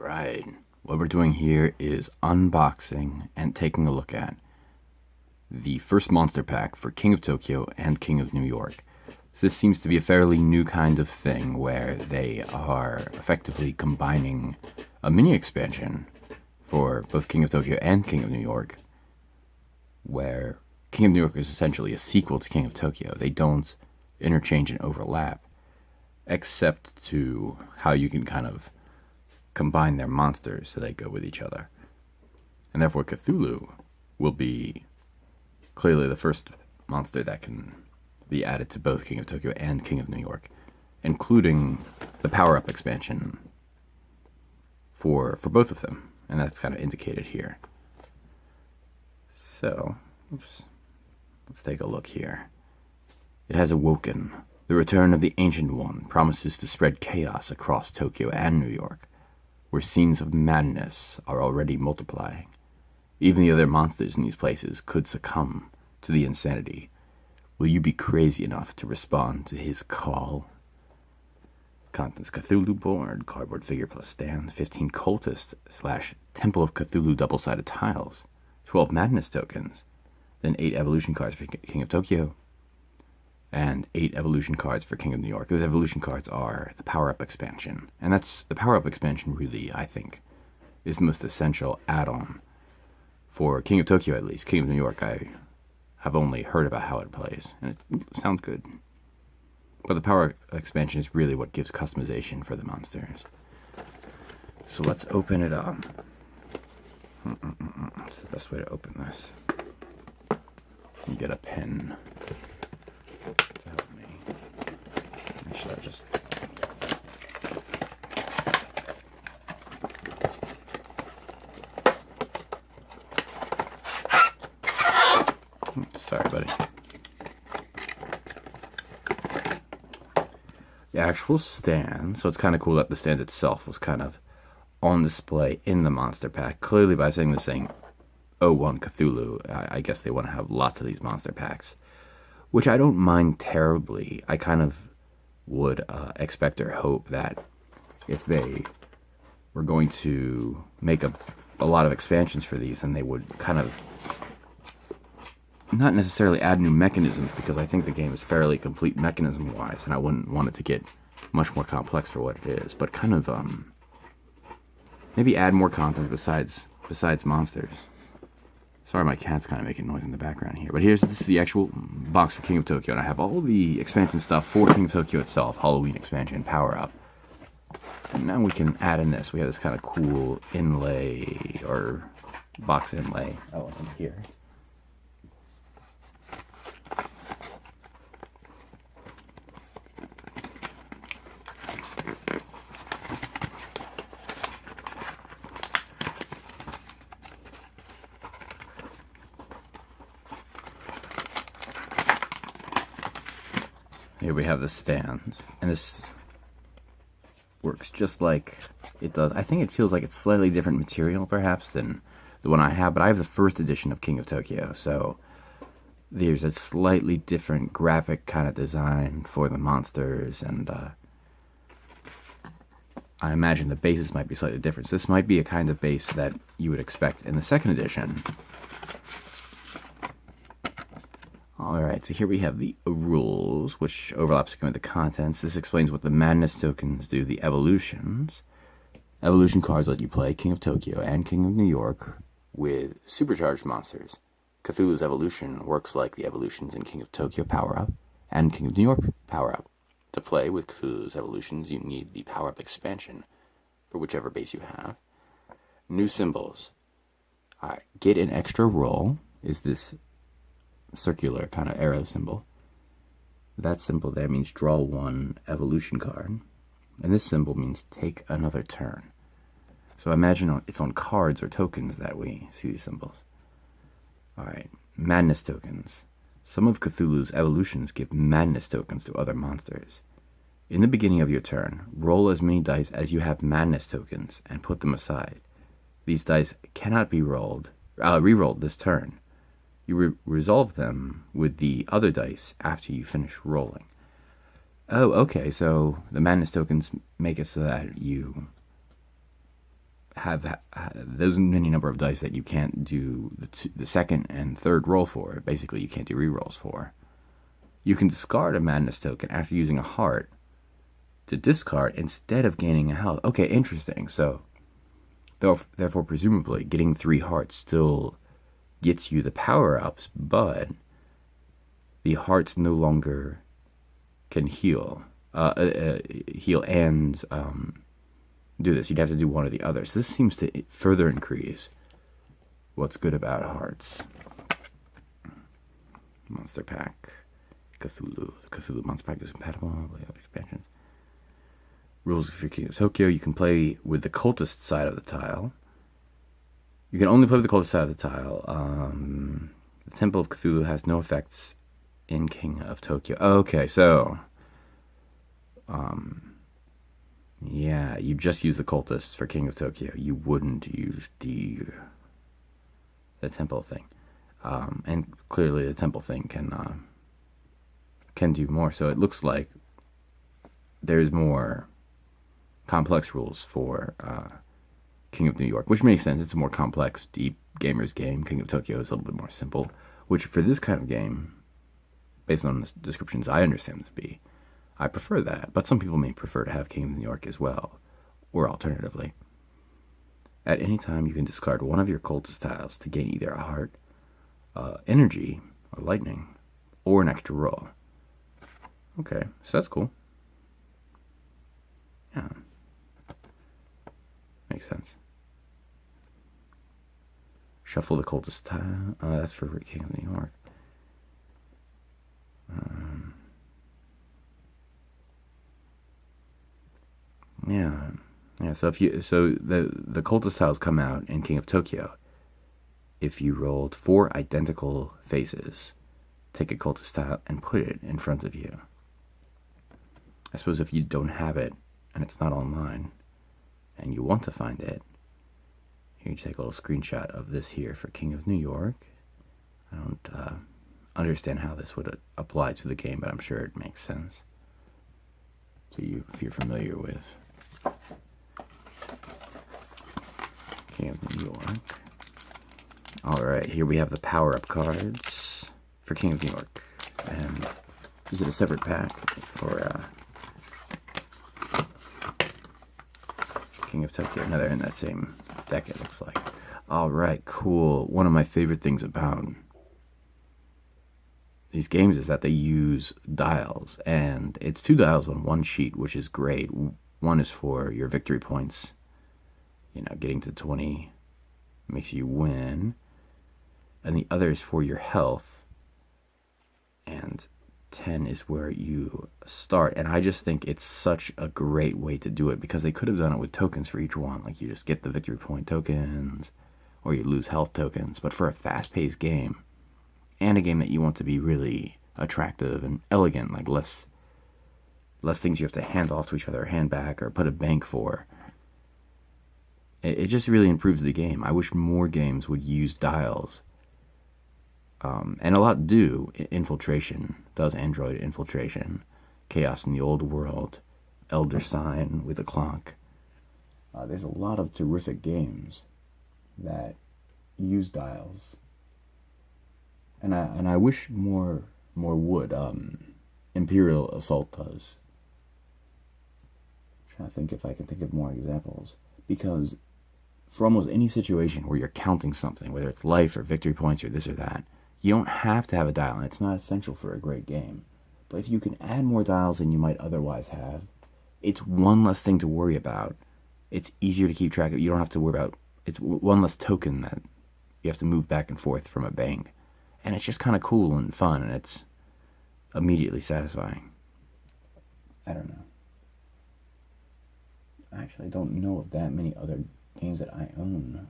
Alright, what we're doing here is unboxing and taking a look at the first monster pack for King of Tokyo and King of New York. So this seems to be a fairly new kind of thing where they are effectively combining a mini expansion for both King of Tokyo and King of New York, where King of New York is essentially a sequel to King of Tokyo. They don't interchange and overlap, except to how you can kind of combine their monsters so they go with each other. And therefore Cthulhu will be clearly the first monster that can be added to both King of Tokyo and King of New York, including the power-up expansion for both of them, and that's kind of indicated here. So, let's take a look here. It has awoken. The return of the Ancient One promises to spread chaos across Tokyo and New York, where scenes of madness are already multiplying. Even the other monsters in these places could succumb to the insanity. Will you be crazy enough to respond to his call? Contents: Cthulhu board, cardboard figure plus stand, 15 cultist / Temple of Cthulhu double-sided tiles, 12 madness tokens, then 8 evolution cards for King of Tokyo, and 8 evolution cards for King of New York. Those evolution cards are the power-up expansion. And that's the power-up expansion really, I think, is the most essential add-on for King of Tokyo, at least. King of New York, I have only heard about how it plays, and it sounds good. But the power expansion is really what gives customization for the monsters. So let's open it up. What's the best way to open this? And get a pen to help me. Actually, I'll just... Sorry, buddy. The actual stand, so it's kind of cool that the stand itself was kind of on display in the monster pack. Clearly by saying this thing, '01 Cthulhu, I guess they want to have lots of these monster packs, which I don't mind terribly. I kind of would expect or hope that if they were going to make a lot of expansions for these, then they would kind of not necessarily add new mechanisms, because I think the game is fairly complete mechanism-wise, and I wouldn't want it to get much more complex for what it is, but kind of maybe add more content besides monsters. Sorry, my cat's kind of making noise in the background here. But this is the actual box for King of Tokyo, and I have all the expansion stuff for King of Tokyo itself, Halloween expansion, power up. And now we can add in this. We have this kind of cool inlay, or box inlay element here. Here we have the stand, and this works just like it does. I think it feels like it's slightly different material, perhaps, than the one I have, but I have the first edition of King of Tokyo, so there's a slightly different graphic kind of design for the monsters, and I imagine the bases might be slightly different. So this might be a kind of base that you would expect in the second edition. Alright, so here we have the rules, which overlaps with the contents. This explains what the madness tokens do, the evolutions. Evolution cards let you play King of Tokyo and King of New York with supercharged monsters. Cthulhu's evolution works like the evolutions in King of Tokyo power-up and King of New York power-up. To play with Cthulhu's evolutions, you need the power-up expansion for whichever base you have. New symbols. Alright, get an extra roll is this circular kind of arrow symbol. That symbol there means draw one evolution card, and this symbol means take another turn. So imagine it's on cards or tokens that we see these symbols. Alright, madness tokens. Some of Cthulhu's evolutions give madness tokens to other monsters. In the beginning of your turn, roll as many dice as you have madness tokens and put them aside. These dice cannot be re-rolled this turn. You resolve them with the other dice after you finish rolling. Oh, okay, so the madness tokens make it so that you have those many number of dice that you can't do the second and third roll for. Basically, you can't do rerolls for. You can discard a madness token after using a heart to discard instead of gaining a health. Okay, interesting. So, therefore, presumably, getting 3 hearts still gets you the power-ups, but the hearts no longer can heal. Heal and do this. You'd have to do one or the other. So this seems to further increase what's good about hearts. Monster Pack. Cthulhu. The Cthulhu Monster Pack is compatible with other expansions. Rules for King of Tokyo. You can play with the cultist side of the tile. You can only play with the cultist side of the tile. The Temple of Cthulhu has no effects in King of Tokyo. Okay, so... yeah, you just use the cultists for King of Tokyo. You wouldn't use the temple thing. And clearly the temple thing can do more. So it looks like there's more complex rules for King of New York, which makes sense. It's a more complex, deep gamer's game. King of Tokyo is a little bit more simple, which for this kind of game, based on the descriptions I understand it to be, I prefer that. But some people may prefer to have King of New York as well, or alternatively. At any time, you can discard one of your cultist tiles to gain either a heart, energy, or lightning, or an extra roll. Okay, so that's cool. Yeah. Makes sense. Shuffle the cultist tile. That's for King of New York. Yeah. So the cultist tiles come out in King of Tokyo. If you rolled 4 identical faces, take a cultist tile and put it in front of you. I suppose if you don't have it and it's not online and you want to find it, you can take a little screenshot of this here for King of New York. I don't understand how this would apply to the game, but I'm sure it makes sense to you if you're familiar with King of New York. Alright, here we have the power-up cards for King of New York. And this is a separate pack for King of Tokyo. Now they're in that same deck, it looks like. Alright, cool. One of my favorite things about these games is that they use dials. And it's 2 dials on one sheet, which is great. One is for your victory points. You know, getting to 20 makes you win. And the other is for your health. And 10 is where you start. And I just think it's such a great way to do it, because they could have done it with tokens for each one. Like, you just get the victory point tokens, or you lose health tokens. But for a fast-paced game, and a game that you want to be really attractive and elegant, like less things you have to hand off to each other, or hand back, or put a bank for, it just really improves the game. I wish more games would use dials. And a lot do. Infiltration does Android Infiltration, Chaos in the Old World, Elder Sign with a clock. There's a lot of terrific games that use dials, and I wish more would. Imperial Assault does. I'm trying to think if I can think of more examples, because for almost any situation where you're counting something, whether it's life or victory points or this or that, you don't have to have a dial, and it's not essential for a great game. But if you can add more dials than you might otherwise have, it's one less thing to worry about. It's easier to keep track of. You don't have to worry about, it's one less token that you have to move back and forth from a bank. And it's just kind of cool and fun, and it's immediately satisfying. I don't know. I actually don't know of that many other games that I own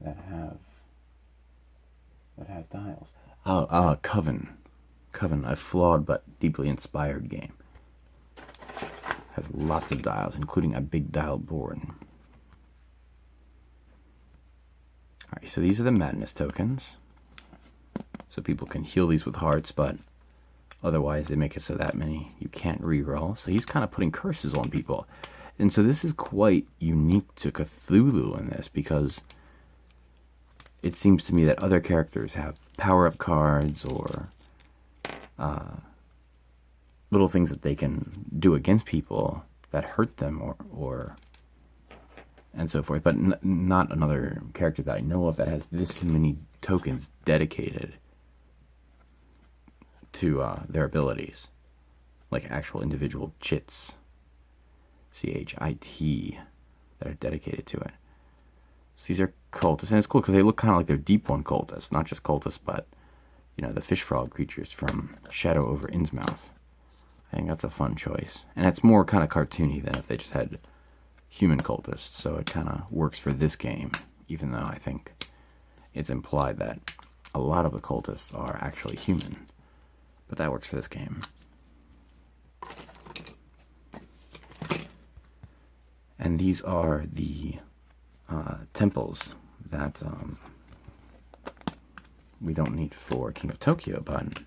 that have dials. Coven, a flawed but deeply inspired game. Has lots of dials, including a big dial board. Alright, so these are the madness tokens. So people can heal these with hearts, but otherwise they make it so that many you can't reroll. So he's kind of putting curses on people. And so this is quite unique to Cthulhu in this, because it seems to me that other characters have power-up cards or little things that they can do against people that hurt them or and so forth, but not another character that I know of that has this many tokens dedicated to their abilities, like actual individual chits, chit, that are dedicated to it. So these are cultists, and it's cool because they look kind of like they're Deep One cultists, not just cultists, but the fish frog creatures from Shadow over Innsmouth. I think that's a fun choice, and it's more kind of cartoony than if they just had human cultists, so it kind of works for this game, even though I think it's implied that a lot of the cultists are actually human, but that works for this game. And these are the temples that we don't need for King of Tokyo, but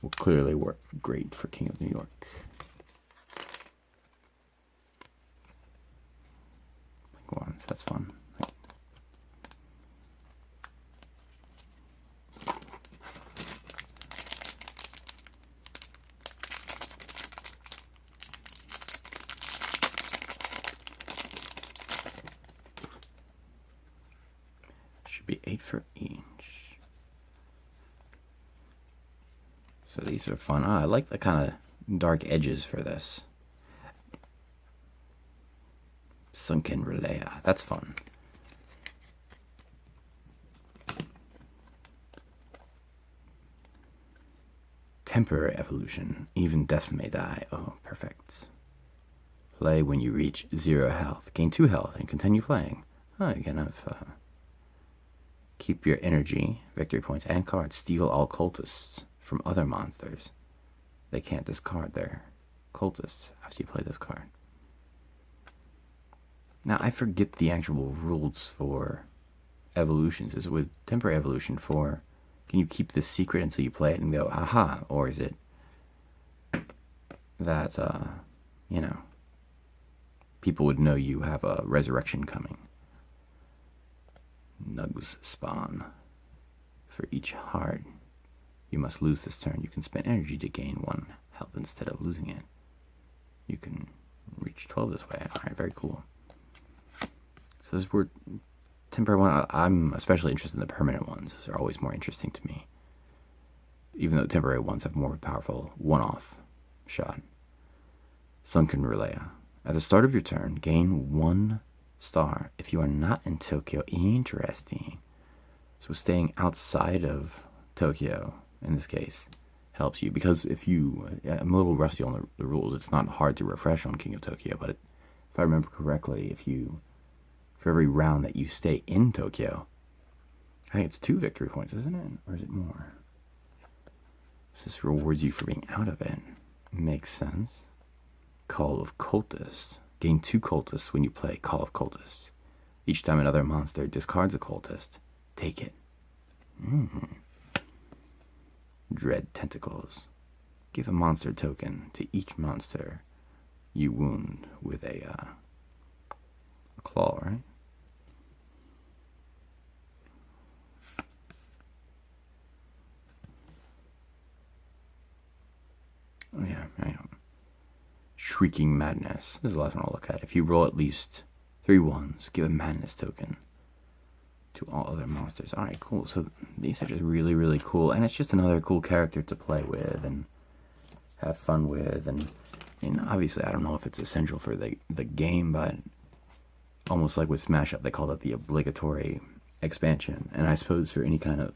will clearly work great for King of New York. Ones, that's fun. Should be 8 for each. So these are fun. I like the kind of dark edges for this. Sunken Relay. That's fun. Temporary evolution. Even death may die. Oh, perfect. Play when you reach 0 health. Gain 2 health and continue playing. Oh, you can have keep your energy, victory points, and cards. Steal all cultists from other monsters. They can't discard their cultists after you play this card. Now, I forget the actual rules for evolutions. Is it with temporary evolution for, can you keep this secret until you play it and go, aha? Or is it that, people would know you have a resurrection coming? Nugs spawn. For each heart you must lose this turn. You can spend energy to gain 1 health instead of losing it. You can reach 12 this way. Alright, very cool. So this word temporary one, I'm especially interested in the permanent ones. Those are always more interesting to me. Even though temporary ones have more powerful one-off shot. Sunken Relay. At the start of your turn, gain 1 star if you are not in Tokyo. Interesting. So staying outside of Tokyo, in this case, helps you. Because if you... I'm a little rusty on the rules. It's not hard to refresh on King of Tokyo, but if I remember correctly, for every round that you stay in Tokyo, I think it's 2 victory points, isn't it? Or is it more? So this rewards you for being out of it. Makes sense. Call of Cultists. Gain 2 cultists when you play Call of Cultists. Each time another monster discards a cultist, take it. Dread Tentacles. Give a monster token to each monster you wound with a claw, right? Oh yeah, I know. Shrieking Madness. This is the last one I'll look at. If you roll at least 3 ones, give a Madness token to all other monsters. Alright, cool. So these are just really, really cool. And it's just another cool character to play with and have fun with. And obviously, I don't know if it's essential for the game, but almost like with Smash Up, they called it the obligatory expansion. And I suppose for any kind of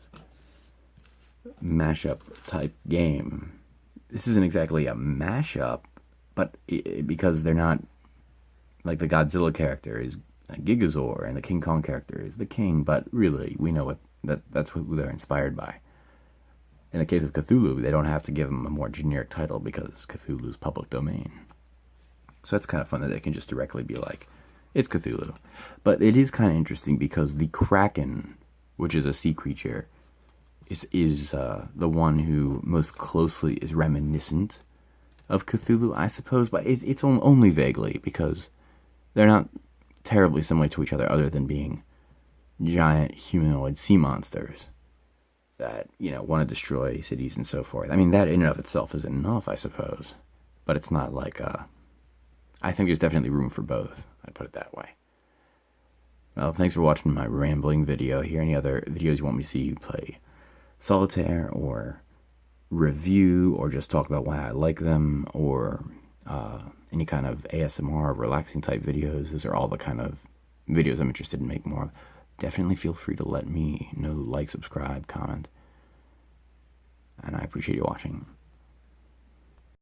mashup type game, this isn't exactly a mashup, but because they're not, like the Godzilla character is Gigazor and the King Kong character is the King, but really we know that's who they're inspired by. In the case of Cthulhu, they don't have to give him a more generic title because Cthulhu's public domain. So that's kind of fun that they can just directly be like, it's Cthulhu. But it is kind of interesting because the Kraken, which is a sea creature, is the one who most closely is reminiscent of Cthulhu, I suppose, but it's only vaguely, because they're not terribly similar to each other, other than being giant humanoid sea monsters that, want to destroy cities and so forth. I mean, that in and of itself is enough, I suppose. But it's not like, I think there's definitely room for both. I'd put it that way. Well, thanks for watching my rambling video here. Any other videos you want me to see you play Solitaire, or review, or just talk about why I like them, or any kind of ASMR, relaxing type videos, those are all the kind of videos I'm interested in making more of. Definitely feel free to let me know, like, subscribe, comment, and I appreciate you watching.